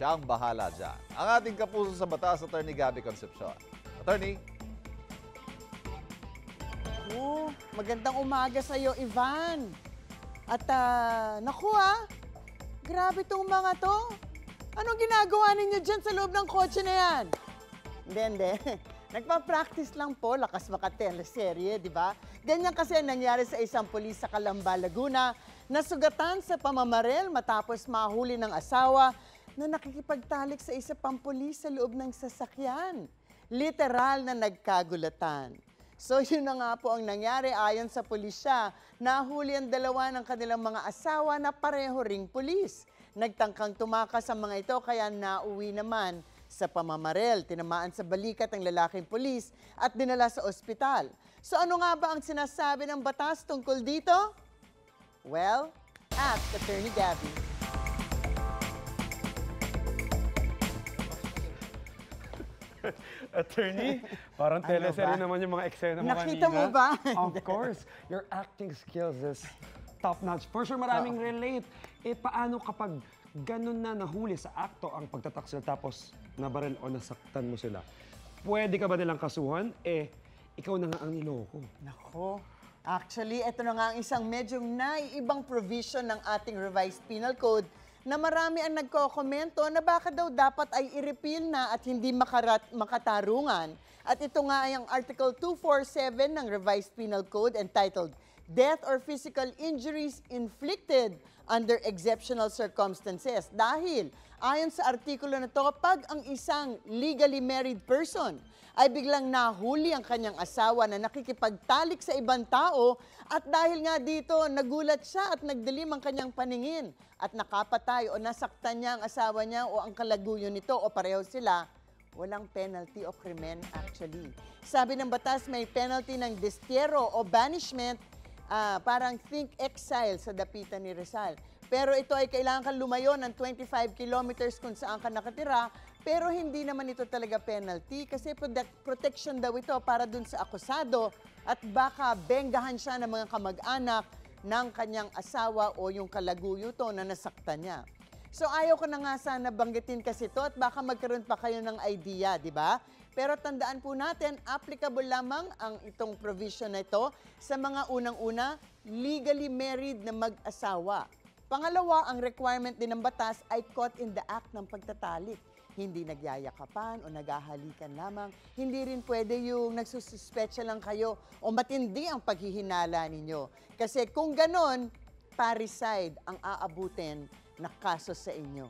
siyang bahala dyan. Ang ating kapuso sa batas, Attorney Gabby Concepcion. Attorney? Magandang umaga sa iyo, Ivan. At naku grabe tong mga to. Anong ginagawa ninyo dyan sa loob ng kotse na yan? Hindi. Nagpa-practice lang po, lakas maka-teleserye, di ba? Ganyan kasi nangyari sa isang pulis sa Calamba, Laguna, nasugatan sa pamamaril matapos mahuli ng asawa na nakikipagtalik sa isa pang pulis sa loob ng sasakyan. Literal na nagkagulatan. So yun na nga po ang nangyari ayon sa pulisya. Nahuli ang dalawa ng kanilang mga asawa na pareho ring pulis. Nagtangkang tumakas sa mga ito kaya nauwi naman sa pamamaril. Tinamaan sa balikat ang lalaking pulis at dinala sa ospital. So ano nga ba ang sinasabi ng batas tungkol dito? Well, ask Attorney Gabby. Attorney, parang teleserye naman yung mga eksena mo Nakita kanina. mo ba? Of course. Your acting skills is top-notch. For sure, maraming relate. Paano kapag ganun na nahuli sa akto ang pagtataksil tapos nabaril o nasaktan mo sila? Pwede ka ba nilang kasuhan? Ikaw na nga ang niloko. Nako. Actually, ito na nga ang isang medyo naiibang provision ng ating revised penal code na marami ang nagko-komento na baka daw dapat ay i-repeal na at hindi makatarungan. At ito nga ay ang Article 247 ng Revised Penal Code entitled Death or Physical Injuries Inflicted under Exceptional Circumstances. Dahil ayon sa artikulo na to, kapag ang isang legally married person ay biglang nahuli ang kanyang asawa na nakikipagtalik sa ibang tao at dahil nga dito nagulat siya at nagdilim ang kanyang paningin at nakapatay o nasaktan niya ang asawa niya o ang kalaguyo nito o pareho sila, walang penalty o krimen actually. Sabi ng batas may penalty ng destierro o banishment, parang think exile sa dapitan ni Rizal. Pero ito ay kailangan kang lumayo ng 25 kilometers kung saan ka nakatira, pero hindi naman ito talaga penalty kasi protection daw ito para dun sa akusado at baka benggahan siya ng mga kamag-anak ng kanyang asawa o yung kalaguyo to na nasaktan niya. So ayaw ko na nga sana banggitin kasi to at baka magkaroon pa kayo ng idea, di ba? Pero tandaan po natin, applicable lamang ang itong provision na ito sa mga unang-una, legally married na mag-asawa. Pangalawa, ang requirement din ng batas ay caught in the act ng pagtatalik. Hindi nagyayakapan o naghahalikan lamang. Hindi rin pwede yung nagsususpetsa lang kayo o matindi ang paghihinala ninyo. Kasi kung ganon, parricide ang aabutin na kaso sa inyo.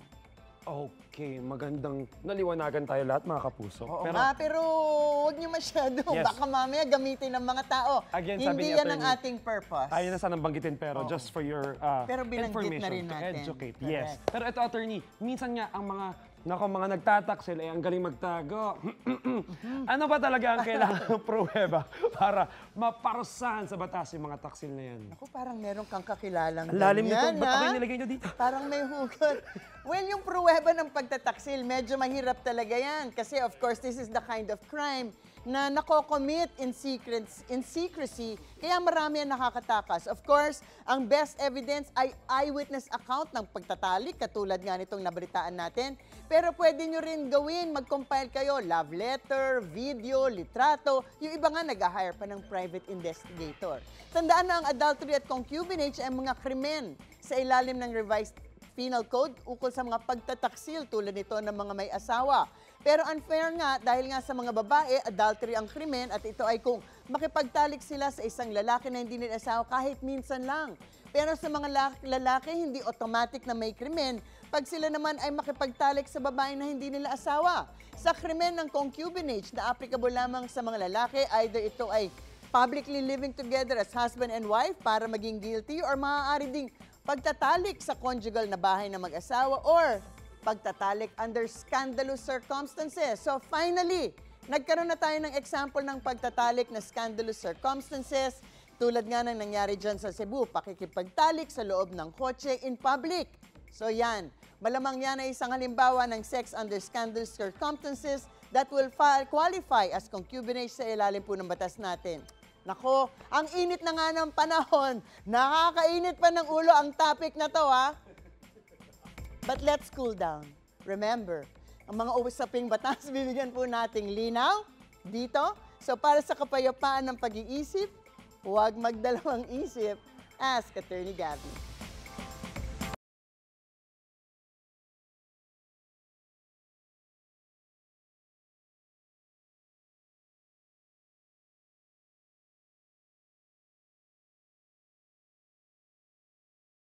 Okay, magandang naliwanagan tayo lahat mga kapuso. Oo pero huwag niyo masyado. Yes. Baka mamaya gamitin ng mga tao. Again, hindi sabi ni yan ang Attorney, ating purpose. Tayo na sanang banggitin pero just for your Pero binanggit information na rin to natin. educate. Correct. Yes. Pero ito, Attorney, minsan nga ang mga nagtataksil ang galing magtago. Ano ba talaga ang kailangan pruweba para maparusahan sa batas yung mga taksil na yan? Ako parang meron kang kakilalang Ang lalim nito, ganyan, ba't ako ha? yung nilagay nyo dito? Parang may hugot. Well, yung pruweba ng pagtataksil, medyo mahirap talaga yan. Kasi of course, this is the kind of crime na nako-commit in secrecy, kaya marami ang nakakatakas. Of course, ang best evidence ay eyewitness account ng pagtatalik, katulad nga nitong nabalitaan natin. Pero pwede nyo rin gawin, mag-compile kayo, love letter, video, litrato. Yung iba nga nag-hire pa ng private investigator. Tandaan na ang adultery at concubinage ay mga krimen sa ilalim ng revised penal code ukol sa mga pagtataksil tulad nito ng mga may asawa. Pero unfair nga dahil nga sa mga babae, adultery ang krimen at ito ay kung makipagtalik sila sa isang lalaki na hindi nila asawa kahit minsan lang. Pero sa mga lalaki, hindi automatic na may krimen pag sila naman ay makipagtalik sa babae na hindi nila asawa. Sa krimen ng concubinage na applicable lamang sa mga lalaki, either ito ay publicly living together as husband and wife para maging guilty or maaari ding pagtatalik sa conjugal na bahay ng mag-asawa or pagtatalik under scandalous circumstances. So finally, nagkaroon na tayo ng example ng pagtatalik na scandalous circumstances tulad nga ng nangyari dyan sa Cebu, pakikipagtalik sa loob ng kotse in public. So yan, malamang yan ay isang halimbawa ng sex under scandalous circumstances that will qualify as concubinage sa ilalim po ng batas natin. Nako, ang init na nga ng panahon. Nakakainit pa ng ulo ang topic na to, ha? But let's cool down. Remember, ang mga usaping batas, bibigyan po nating linaw dito. So para sa kapayapaan ng pag-iisip, huwag magdalawang isip. Ask Attorney Gabby.